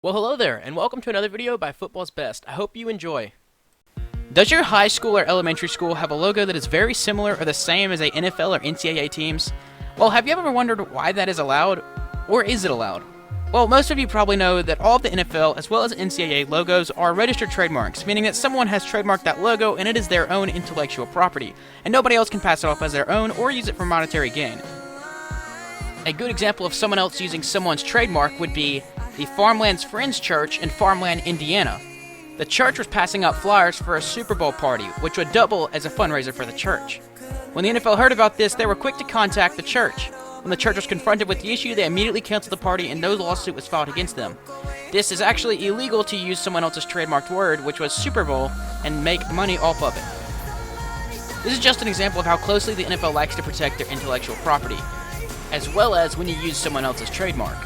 Well, hello there, and welcome to another video by Football's Best. I hope you enjoy. Does your high school or elementary school have a logo that is very similar or the same as a NFL or NCAA teams? Well, have you ever wondered why that is allowed? Or is it allowed? Well, most of you probably know that all of the NFL as well as NCAA logos are registered trademarks, meaning that someone has trademarked that logo and it is their own intellectual property, and nobody else can pass it off as their own or use it for monetary gain. A good example of someone else using someone's trademark would be the Farmland's Friends Church in Farmland, Indiana. The church was passing out flyers for a Super Bowl party, which would double as a fundraiser for the church. When the NFL heard about this, they were quick to contact the church. When the church was confronted with the issue, they immediately canceled the party and no lawsuit was filed against them. This is actually illegal to use someone else's trademarked word, which was Super Bowl, and make money off of it. This is just an example of how closely the NFL likes to protect their intellectual property, as well as when you use someone else's trademark.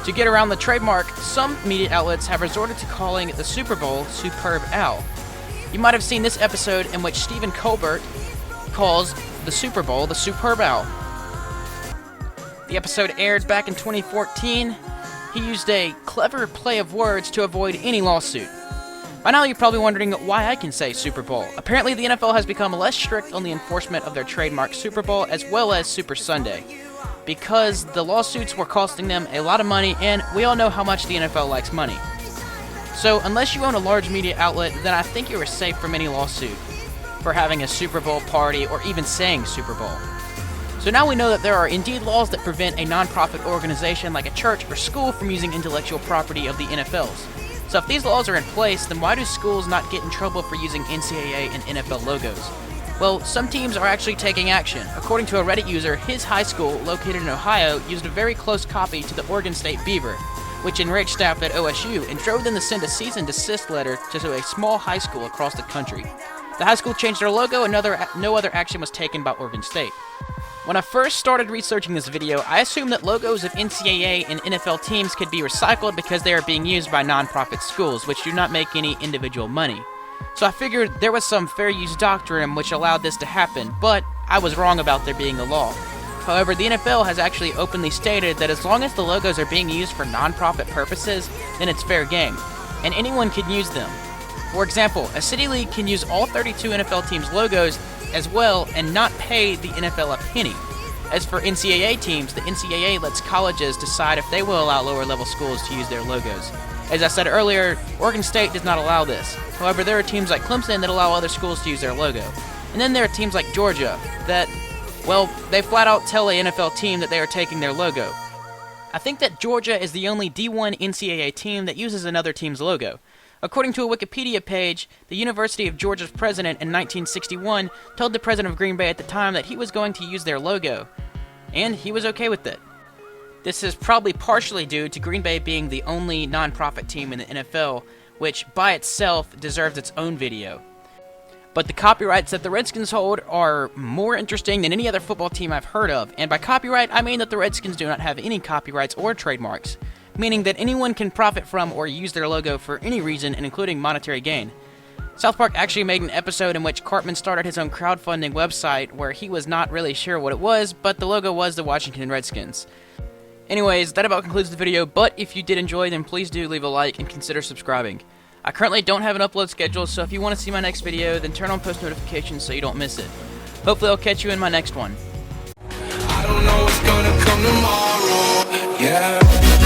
To get around the trademark, some media outlets have resorted to calling the Super Bowl Superb Al. You might have seen this episode in which Stephen Colbert calls the Super Bowl the Superb Al. The episode aired back in 2014. He used a clever play of words to avoid any lawsuit. By now you're probably wondering why I can say Super Bowl. Apparently the NFL has become less strict on the enforcement of their trademark Super Bowl as well as Super Sunday, because the lawsuits were costing them a lot of money, and we all know how much the NFL likes money. So unless you own a large media outlet, then I think you are safe from any lawsuit for having a Super Bowl party or even saying Super Bowl. So now we know that there are indeed laws that prevent a non-profit organization like a church or school from using intellectual property of the NFL's. So if these laws are in place, then why do schools not get in trouble for using NCAA and NFL logos? Well, some teams are actually taking action. According to a Reddit user, his high school, located in Ohio, used a very close copy to the Oregon State Beaver, which enraged staff at OSU and drove them to send a cease and desist letter to a small high school across the country. The high school changed their logo and no other action was taken by Oregon State. When I first started researching this video, I assumed that logos of NCAA and NFL teams could be recycled because they are being used by non-profit schools, which do not make any individual money. So I figured there was some fair use doctrine which allowed this to happen, but I was wrong about there being a law. However, the NFL has actually openly stated that as long as the logos are being used for non-profit purposes, then it's fair game, and anyone can use them. For example, a city league can use all 32 NFL teams' logos as well and not pay the NFL a penny. As for NCAA teams, the NCAA lets colleges decide if they will allow lower-level schools to use their logos. As I said earlier, Oregon State does not allow this. However, there are teams like Clemson that allow other schools to use their logo. And then there are teams like Georgia that, well, they flat out tell a NFL team that they are taking their logo. I think that Georgia is the only D1 NCAA team that uses another team's logo. According to a Wikipedia page, the University of Georgia's president in 1961 told the president of Green Bay at the time that he was going to use their logo, and he was okay with it. This is probably partially due to Green Bay being the only non-profit team in the NFL, which by itself deserves its own video. But the copyrights that the Redskins hold are more interesting than any other football team I've heard of, and by copyright I mean that the Redskins do not have any copyrights or trademarks, meaning that anyone can profit from or use their logo for any reason, and including monetary gain. South Park actually made an episode in which Cartman started his own crowdfunding website where he was not really sure what it was, but the logo was the Washington Redskins. Anyways, that about concludes the video, but if you did enjoy, then please do leave a like and consider subscribing. I currently don't have an upload schedule, so if you want to see my next video, then turn on post notifications so you don't miss it. Hopefully I'll catch you in my next one. I don't know what's gonna come tomorrow, yeah.